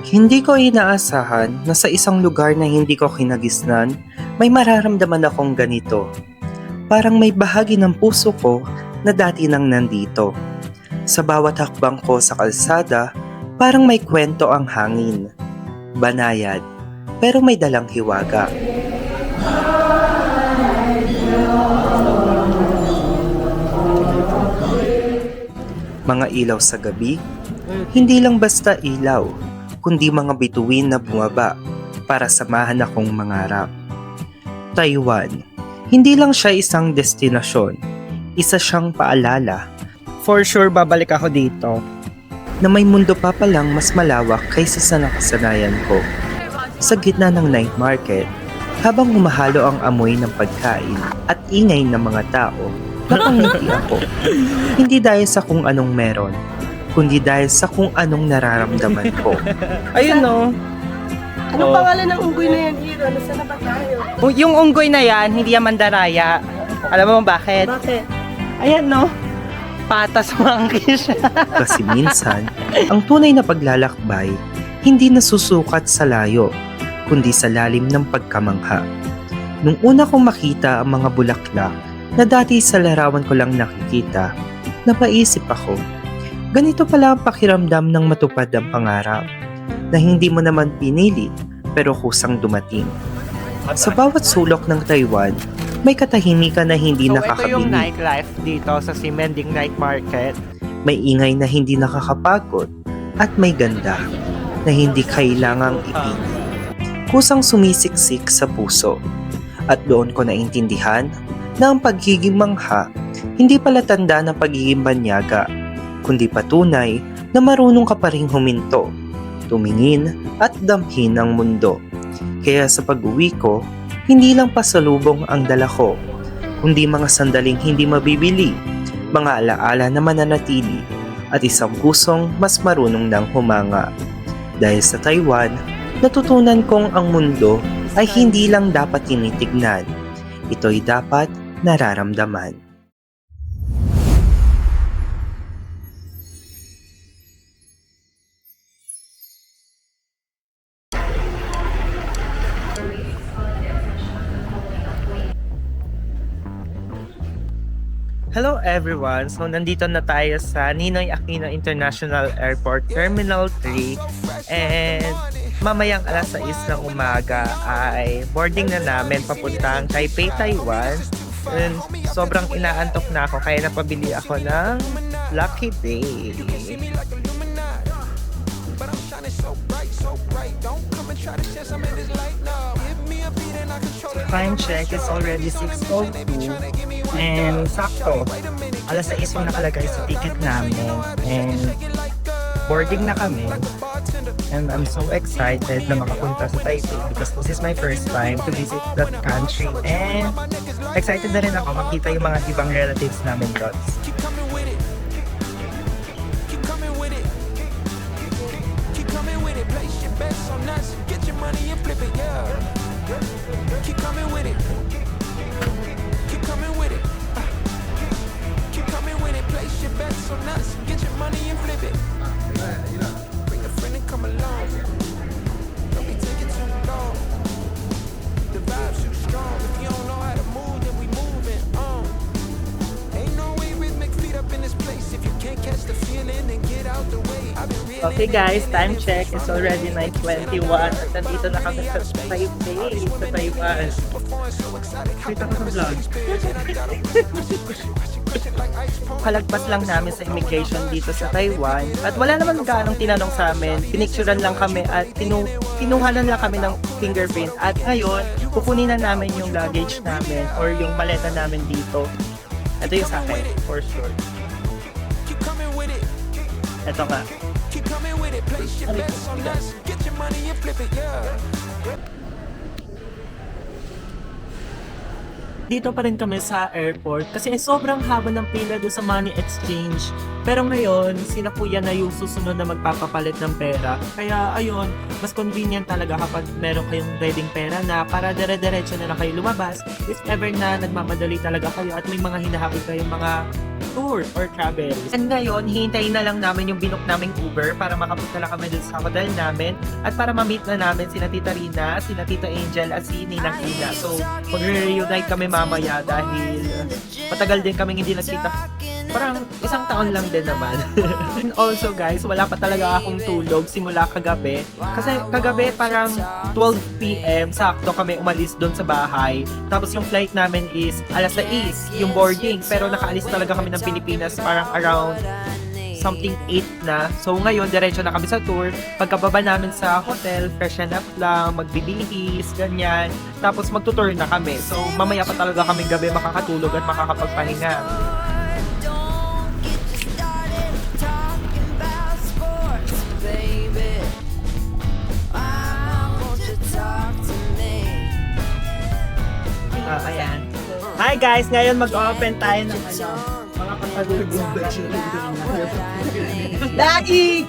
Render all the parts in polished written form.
Hindi ko inaasahan na sa isang lugar na hindi ko kinagisnan, may mararamdaman akong ganito. Parang may bahagi ng puso ko na dati nang nandito. Sa bawat hakbang ko sa kalsada, parang may kwento ang hangin. Banayad, pero may dalang hiwaga. Mga ilaw sa gabi, hindi lang basta ilaw, kundi mga bituin na bumaba para samahan akong mangarap. Taiwan, hindi lang siya isang destinasyon, isa siyang paalala. For sure babalik ako dito. Na may mundo pa palang mas malawak kaysa sa nakasanayan ko. Sa gitna ng night market, habang humahalo ang amoy ng pagkain at ingay ng mga tao, napangiti ako. Hindi dahil sa kung anong meron, kundi dahil sa kung anong nararamdaman ko. Ayun no. Anong pangalan ng unggoy na yan, Hiro? Nasaan na ba tayo? Yung unggoy na yan, hindi yan mandaraya. Alam mo bakit? Bakit? Ayan no. Patas monkey siya. Kasi minsan, ang tunay na paglalakbay, hindi nasusukat sa layo, kundi sa lalim ng pagkamangha. Nung una kong makita ang mga bulaklak na dati sa larawan ko lang nakikita, napaisip ako, ganito pala ang pakiramdam ng matupad ang pangarap, na hindi mo naman pinili pero kusang dumating. Sa bawat sulok ng Taiwan, may katahimikan na hindi Ito yung nakakabili. nightlife dito sa Simending Night Market. May ingay na hindi nakakapagod at may ganda na hindi kailangang ipili. Kusang sumisiksik sa puso. At doon ko naintindihan na ang pagiging mangha hindi pala tanda ng pagiging banyaga, kundi patunay na marunong ka pa ring huminto, tumingin at damhin ang mundo. Kaya sa pag-uwi ko, hindi lang pasalubong ang dala ko, kundi mga sandaling hindi mabibili, mga alaala na mananatili, at isang pusong mas marunong nang humanga. Dahil sa Taiwan, natutunan kong ang mundo ay hindi lang dapat tinitignan, ito'y dapat nararamdaman. Hello everyone! So nandito na tayo sa Ninoy Aquino International Airport Terminal 3 and mamayang alas 6 ng umaga ay boarding na namin papuntang Taipei, Taiwan. And sobrang inaantok na ako kaya napabili ako ng Lucky Day. Time check is already 6:02 and sakto alas 6 yung nakalagay sa ticket namin and boarding na kami and I'm so excited na makapunta sa Taipei because this is my first time to visit that country and excited na rin ako makita yung mga ibang relatives namin doon. Keep coming with it. Keep coming with it. Keep coming with it. Place your bets on us. Get your money and flip it. Bring a friend and come along. Don't be taking too long. The vibe's too strong. If you don't know how to move, then we moving on. Ain't no way rhythmic feet up in this place. If you can't catch the feeling, then get out the way. I've been reeling. Okay guys, time check. It's already 9:21 at nandito na kami sa Taipei, sa Taiwan. Kita ko sa vlog. Kalagpas lang namin sa immigration dito sa Taiwan at wala naman gaanong tinanong sa amin. Pinicturean lang kami at kinuhanan lang kami ng fingerprint at ngayon kukunin na namin yung luggage namin or yung maleta namin dito. Ito yung sa akin, for sure. Ito nga. Keep coming with it. Place your bets on us. Get your money and flip it, yeah. Dito pa rin kami sa airport kasi sobrang haba ng pila doon sa money exchange. Pero ngayon, sila kuya na yung susunod na magpapapalit ng pera. Kaya ayun, mas convenient talaga kapag meron kayong ready pera na para dire-diretso na lang kayo lumabas. If ever na nagmamadali talaga kayo at may mga hinahabol kayong mga tour or travel. And ngayon, hihintayin na lang namin yung binook naming Uber para makapunta na kami dun sa hotel namin at para ma-meet na namin sina Tita Rina, sina Tita Angel at si Ninang Ina. So, magre-reunite kami mamaya dahil matagal din kami hindi nakita. Parang isang taon lang din naman. And also guys, wala pa talaga akong tulog simula kagabi. Kasi kagabi parang 12 PM, sakto kami umalis doon sa bahay. Tapos yung flight namin is alas 6, yung boarding. Pero nakaalis talaga kami ng Pilipinas parang around something 8 na. So ngayon, diretso na kami sa tour. Pagkababa namin sa hotel, freshen up lang, magbibihis, ganyan. Tapos magtutour na kami. So mamaya pa talaga kami gabi makakatulog at makakapagpahinga. Ayan. Hi guys! Ngayon mag-open tayo ng mga pasalubong. Daing!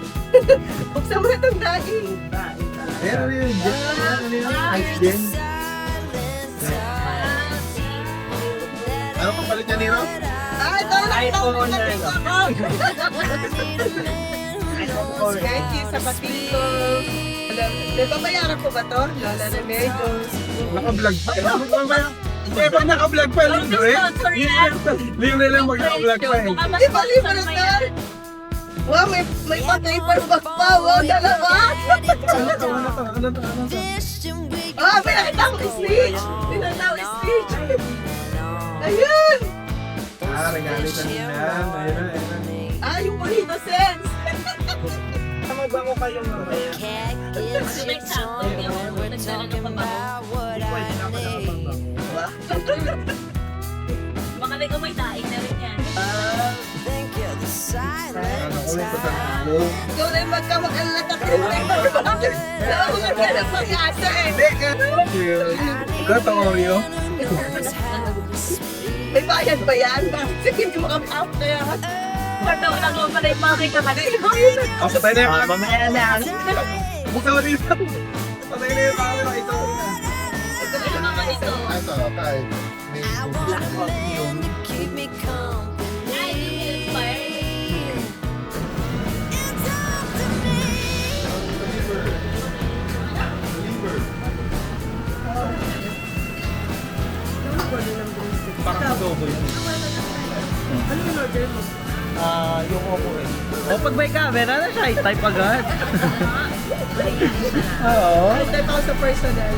Buksan mo na itong daing. Meron yun. Ano yun? Ice din. Ano pa palit niya, Nero? Ito na iPhone na rin. Thank you sa patito. Babayaran ko ba to? Lola na medyo. Naka-vlog pa. Eh, pag naka-vlog pa, libre. Libre lang mag-naka-vlog pa eh. Di ba libre na to? Wow, may pa-paper bag pa. Wow, dalawa. Ano to? Ah, pinakita ko speech. Pinakita ko speech. Ayun. Regalo ka nila. Ayun. Ah, yung Bonito Sense. Magbango kayo mamaya. Baka may kamay daing na rin yan. Ulit ko tatalo. Ikaw na yung magkamag-alala ka paper. Nakulat ka ng pag-asa eh. Gato Oreo. May bayad ba yan? Bakit hindi mo kami-up kaya? Pagdaw lang mo pala yung mga kay O, patay na yung camera. Mamaya na. Buksan mo dito. Patay na yung camera. Ito na. Ano naman ito? Ito, kahit. Ay, inspired. Parang adobo yun. Ano yung order mo? Yung Oppo eh. O pag may camera na siya, type agad. Oo. Type ako sa personal.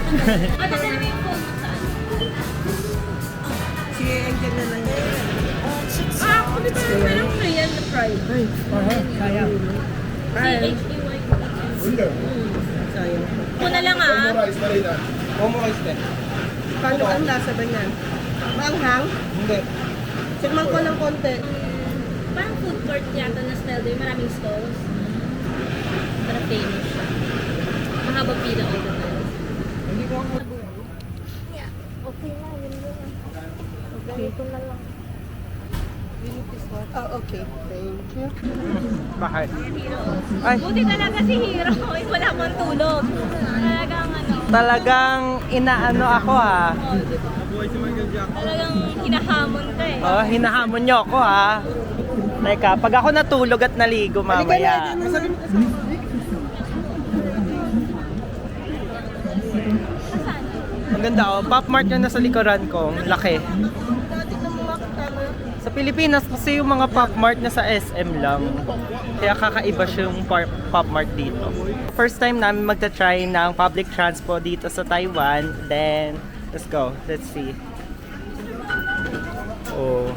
Ano na yung phone mo saan? Si Angel na lang yun. Di ba meron free yan na private? Kaya. CHEY. Sayang. Ako na lang ah. Rice na rin ah. Omo rice din. Paano ang lasa ba niyan? Maanghang? Hindi. Sigman ko ng konti. Parang food court yata na style doon. Maraming stalls. Parang famous siya. Mahaba pila all the time. Hindi ko ako. Okay na, yun lang. Ganito na lang. Oh, okay. Thank you. Bakit? Ay, Buti talaga si Hero. Ay, wala pang tulog. Talagang ano. talagang inaano ako ha. Oh, di ba? Talagang hinahamon ka eh. Oh, hinahamon niyo ako ha. Teka, pag ako natulog at naligo mamaya. Ang ganda oh, Pop Mart yung nasa likuran ko, ang laki. Sa Pilipinas kasi yung mga Pop Mart na sa SM lang. Kaya kakaiba siya yung Pop Mart dito. First time namin magta-try ng public transport dito sa Taiwan. Then, let's go. Let's see. Oh.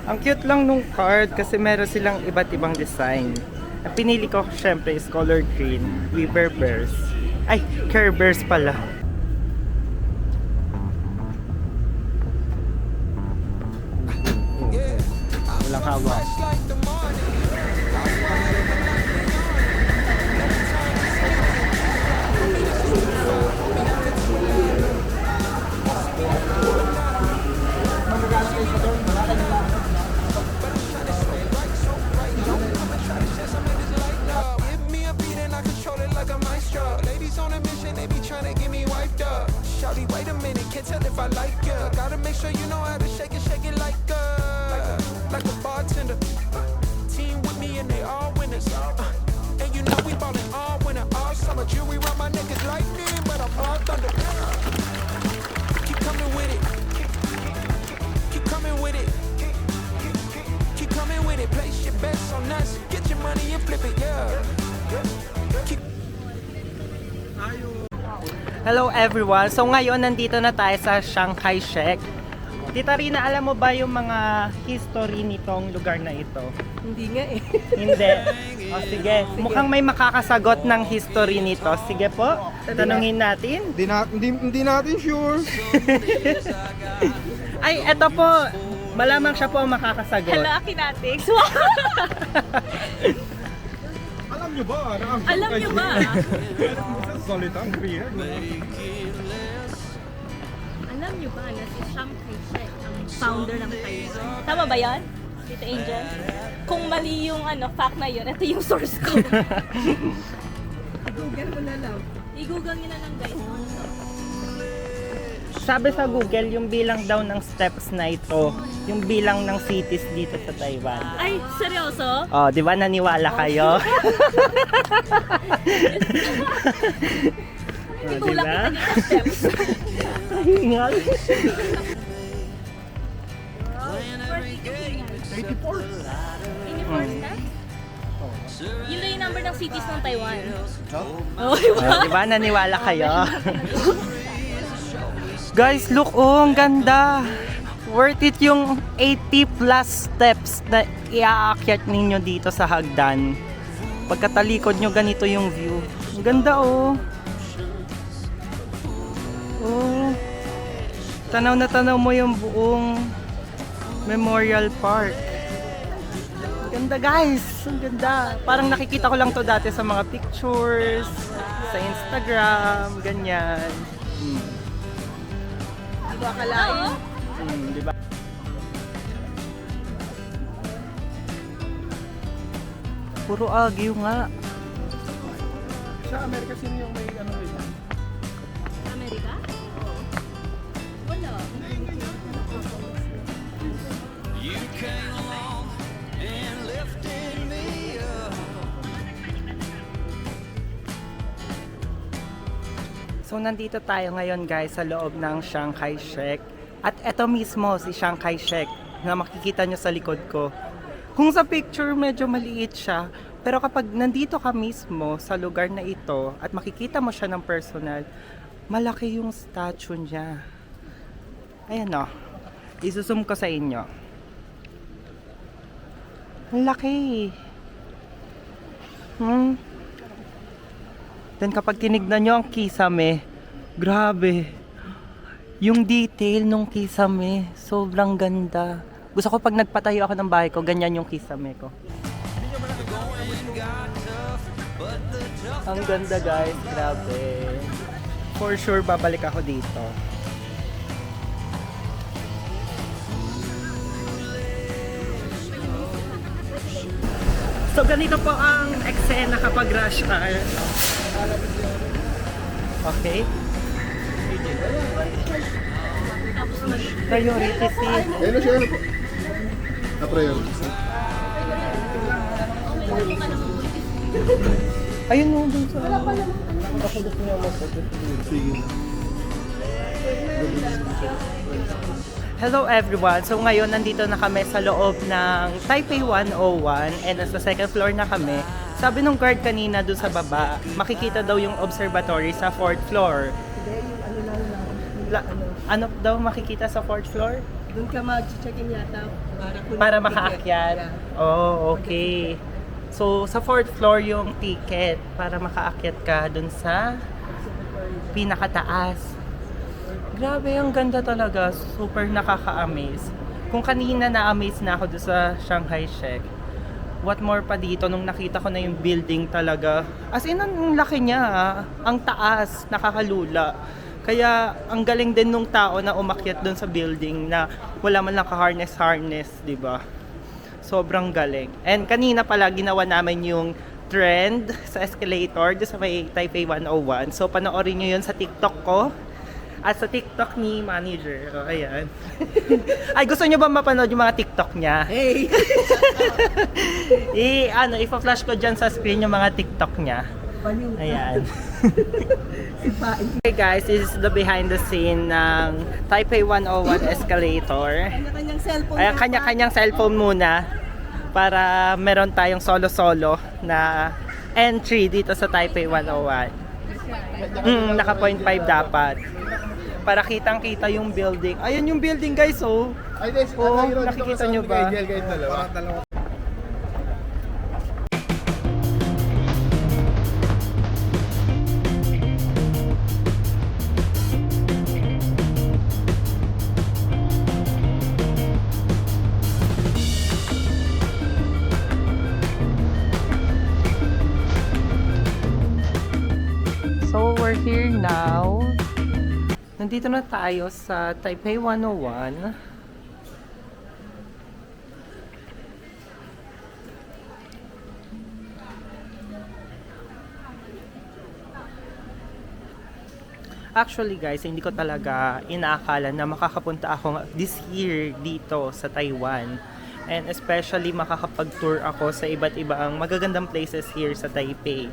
Ang cute lang nung card kasi meron silang iba't ibang design. Ang pinili ko syempre is color green, Weaver Bears. Ay, Care Bears pala. Walang hawak. Give me a beat and I control it like a maestro. Ladies on a mission, they be trying to get me wiped money and flip it, yeah. Hello everyone! So ngayon nandito na tayo sa Shanghai Shek. Tita Rina, alam mo ba yung mga history nitong lugar na ito? Hindi nga eh. Hindi. O sige, mukhang may makakasagot ng history nito. Sige po, tanungin natin. Hindi natin sure. Ay, eto po. Malamang siya po ang makakasagot. Hala, kinatics. Alam nyo ba? Alam nyo ba? Salitang weird. Alam nyo ba na si Chiang Kai-shek ang founder ng Taiwan? Tama ba yan? Tita Angel? Kung mali yung fact na yun, ito yung source ko. Google mo na lang. I-google nyo na lang guys. Sabi sa Google, yung bilang daw ng steps na ito, yung bilang ng cities dito sa Taiwan. Ay, seryoso? Oh, di ba naniwala kayo? Hindi Oh, ko diba? lang kita niyo sa steps. Hingal. 84. 84 steps? Yun lang yung number ng cities ng Taiwan. Oh, Oh, di ba naniwala kayo? Guys, look, oh, ang ganda. Worth it yung 80 plus steps na iaakyat ninyo dito sa hagdan. Pagkatalikod nyo, ganito yung view. Ang ganda, oh. Oh. Tanaw na tanaw mo yung buong Memorial Park. Ang ganda, guys. Ang ganda. Parang nakikita ko lang to dati sa mga pictures, sa Instagram, ganyan. Hindi ko akalain. Di ba? Puro agyo nga. Sa Amerika, sino yung may ano ito? Amerika? Wala. So nandito tayo ngayon guys sa loob ng Chiang Kai-shek. At eto mismo si Chiang Kai-shek na makikita nyo sa likod ko. Kung sa picture medyo maliit siya, pero kapag nandito ka mismo sa lugar na ito at makikita mo siya ng personal, malaki yung statue niya. Ayan o. Isusum ko sa inyo. Ang laki. Then kapag tinignan nyo ang kisame, grabe. Yung detail nung kisame, sobrang ganda. Gusto ko pag nagpatayo ako ng bahay ko, ganyan yung kisame ko. Ang ganda guys, grabe. For sure, babalik ako dito. So ganito po ang eksena kapag rush hour. Okay. Priority seat. Ayun siya, ano po? Na-priority. Ayun mo dun sa... Ako gusto niya mag-photo. Sige. Hello everyone! So ngayon nandito na kami sa loob ng Taipei 101 and nasa second floor na kami. Sabi nung guard kanina doon sa baba, makikita daw yung observatory sa 4th floor. Ano daw makikita sa 4th floor? Doon ka mag-check-in yata Para makaakyat. Oh, okay. So sa 4th floor yung ticket para makaakyat ka doon sa pinakataas. Grabe, ang ganda talaga. Super nakaka-amaze. Kung kanina na-amaze na ako doon sa Shanghai Shek, what more pa dito nung nakita ko na yung building talaga. As in, ang laki niya. Ang taas, nakakalula. Kaya, ang galing din nung tao na umakyat doon sa building na wala man lang ka-harness, di ba? Sobrang galing. And kanina pala, ginawa namin yung trend sa escalator doon sa may Taipei 101. So, panoorin nyo yun sa TikTok ko. At sa TikTok ni manager. O, ayan. Ay, gusto nyo ba mapanood yung mga TikTok niya? Hey! Ipa-flash ko dyan sa screen yung mga TikTok niya. Ayan. Okay guys, this is the behind the scene ng Taipei 101 escalator. Kanya-kanyang cellphone. Ayan, kanya-kanyang cellphone muna. para meron tayong solo-solo na entry dito sa Taipei 101. Naka 0.5 dapat. Para kitang-kita yung building. Ayun yung building guys, oh. Oh, nakikita nyo ba? So we're here now. Nandito na tayo sa Taipei 101. Actually guys, hindi ko talaga inaakala na makakapunta ako this year dito sa Taiwan. And especially makakapag-tour ako sa iba't ibang magagandang places here sa Taipei.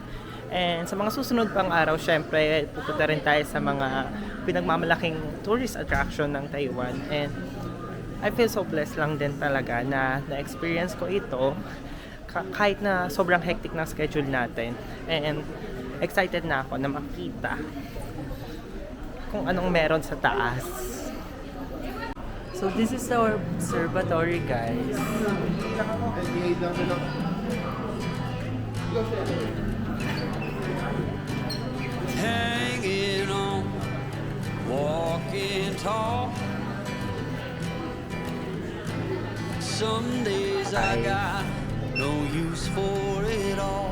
And sa mga susunod pang araw, syempre, pupunta rin tayo sa mga pinagmamalaking tourist attraction ng Taiwan. And I feel so blessed lang din talaga na na-experience ko ito kahit na sobrang hectic ng schedule natin. And excited na ako na makita kung anong meron sa taas. So this is our observatory, guys. Hanging on, walking tall. Some days I got no use for it all.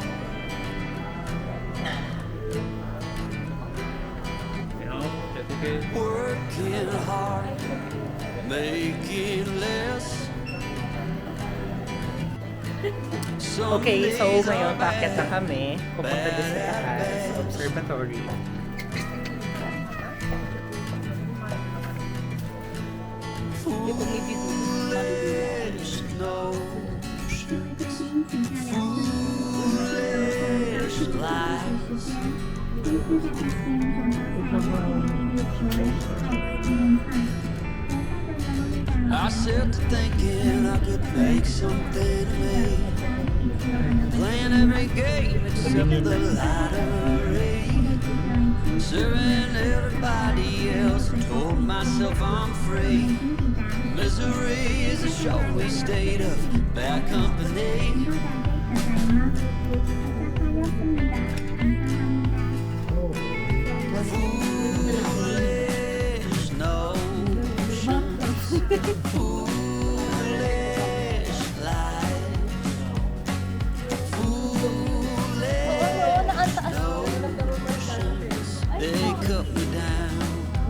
Working hard, making less. Okay, so ngayon, bakit na kami pupunta doon sa taas, observatory. Foolish notions, foolish lies. I set to thinking I could make something of me, playing every game except the lottery, serving everybody else. Told myself I'm free. Misery is a showy state of bad company. Foolish notions, foolish lies, foolish notions. They cut me down.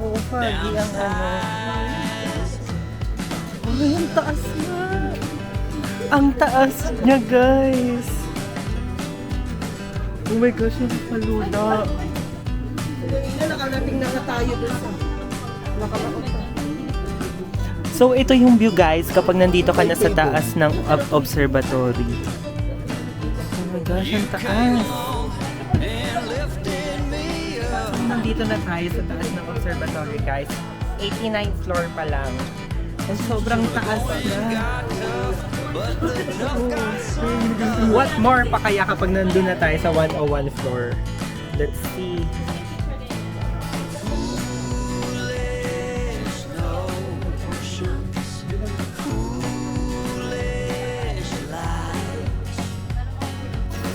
Oo, foggy ang ano. Oh, yung taas na. Ang taas niya, guys. Oh my gosh, yung palula. Nakarating na tayo doon sa So, ito yung view, guys, kapag nandito ka na sa taas ng observatory. Oh my gosh, ang taas. Nandito na tayo sa taas ng observatory, guys. 89th floor pa lang. And sobrang taas na. What more pa kaya kapag nandun na tayo sa 101 floor? Let's see.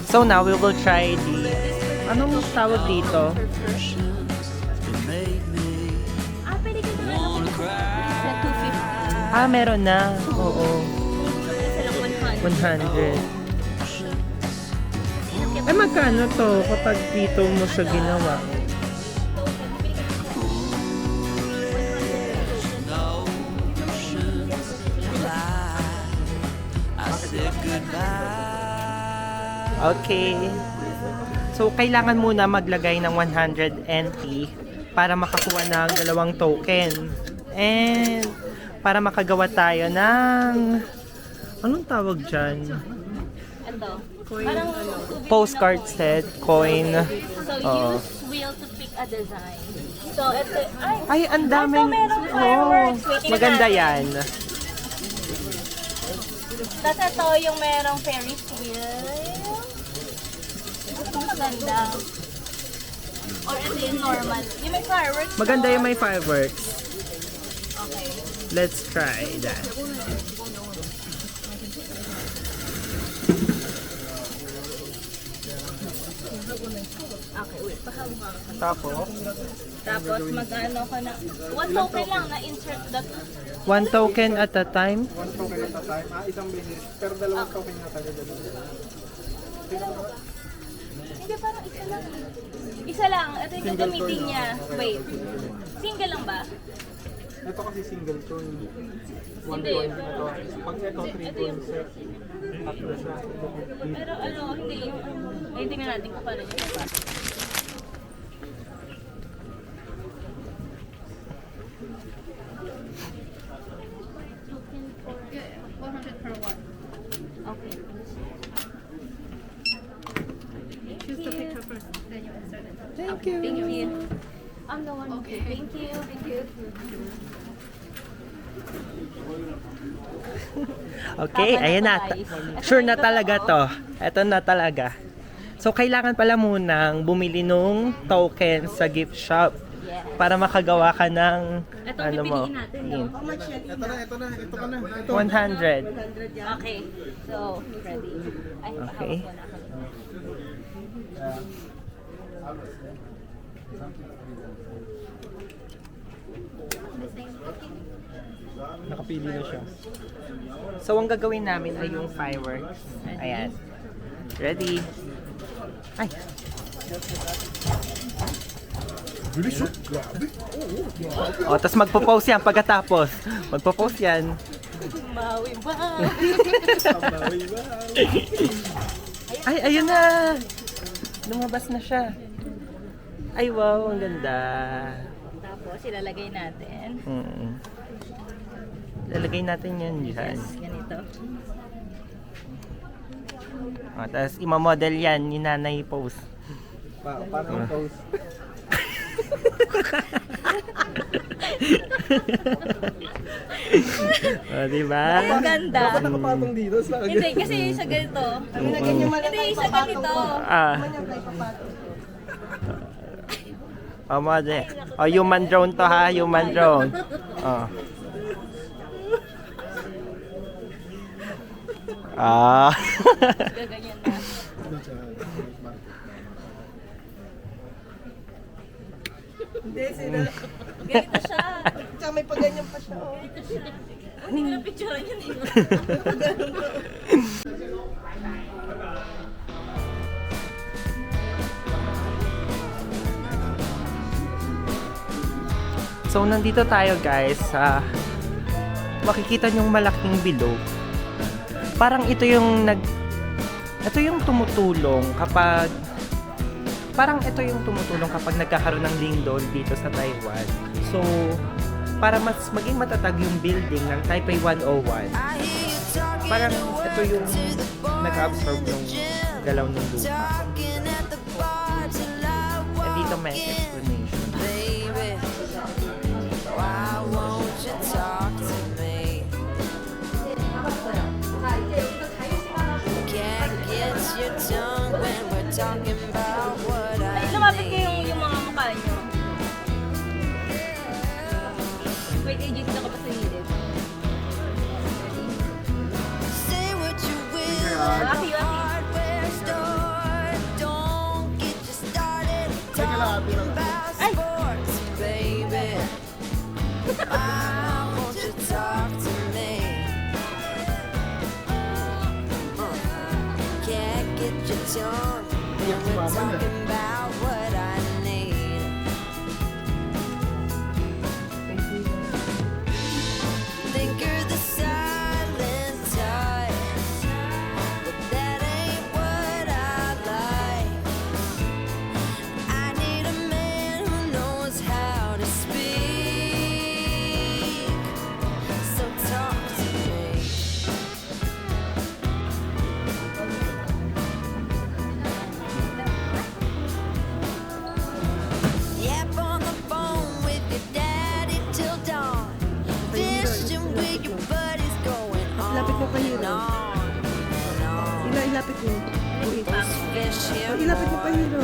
So now we will try the... Anong tawag dito? Pwede ka naman sa 250. Meron na. Oo. Isa lang 100. Magkano to kapag dito mo siya ginawa? Okay. So, kailangan muna maglagay ng 100 NT para makakuha ng 2 token. And para makagawa tayo ng... Anong tawag dyan? Ito. Parang Postcard set, coin. So, Oo. use wheel to pick a design. So, ito, Ay, ang daming... Ito, merong Oh, fireworks. Wait, tingnan maganda natin. yan. Tapos ito yung merong Ferris wheel. Ito maganda. Or ito yung normal. Yung may fireworks. Maganda yung doon. may fireworks. Okay. Let's try that. Okay, wait. Tapos, Tapos mag-ano ko na. 1 token lang na insert that. 1 token at a time. One token at a time. Isang minute. Pero dalawang token na talaga. Hindi, parang isa lang. Isa lang. Ito yung gagamitin niya. Wait. Single lang ba? Ito kasi single tune. One Hindi. coin na to. Pag ito, three Ito yung- coins set. Tatlo siya. Pero ano, hindi yung... Ay, tingnan natin kung paano niya pa. Okay. Choose the picture first, then you insert it. Thank you. Thank you. I'm the one. Okay. Thank you. Thank you. Okay, Tama na ayan to, na. guys. Sure Ito na yung talaga to. totoo. Ito na talaga. So, kailangan pala munang bumili nung token sa gift shop Yes. para makagawa ka ng Ito ano mo. pipiliin natin, no? yun. How much yan? Ito na, ito na. Ito ka na. Ito. 100. 100 yan. Okay. So, ready. Ay, Okay. hawak muna ako. Nakapili na siya. So, ang gagawin namin ay yung fireworks. Ayan. Ready? Ay! Bilis yun. Grabe. O, tapos magpo-pose yan pagkatapos. Magpo-pose yan. Maui ba? Ay, ayun na! Lumabas na siya. Ay, wow, ang ganda. Tapos, ilalagay natin. Lalagay natin yan dyan. Ganito. O, tapos imamodel yan, ni nanay pose. Paano yung pose? O, diba? Ang ganda. Dapat nakapatong dito sa akin. Hindi, kasi yung sa ganito. Kami na ganyan man Hindi, yung sa ganito. Ah, o, model. O, human drone to ha, human drone. O. Ah. Gaganyan na. Hindi, sila. Ganito siya. Tsaka may paganyan pa siya. Oh. Hindi ko na picture yun eh. So, nandito tayo guys sa makikita niyong malaking bilog. Parang ito yung tumutulong kapag nagkakaroon ng lindol dito sa Taiwan. So, para mas maging matatag yung building ng Taipei 101, parang ito yung nag-absorb ng galaw ng lupa. And dito may explanation. Ay, lumapit kayo yung mga mukha nyo. Wait, AJ, dito ka pa sa gilid. Aki, aki. Ay! Talking about what I need. Think you're the silent type, but that ain't what I like. I need a man who knows how to speak. So talk to me. ilapit mo. Fish here Ilapit mo pa Hero.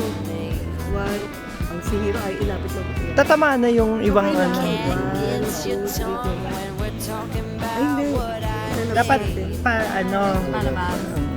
One. Ang si Hero ay ilapit mo pa. Tatamaan na yung ibang ano. against your tongue when we're talking Ay, hindi. about what I Dapat pa ano. Para ba?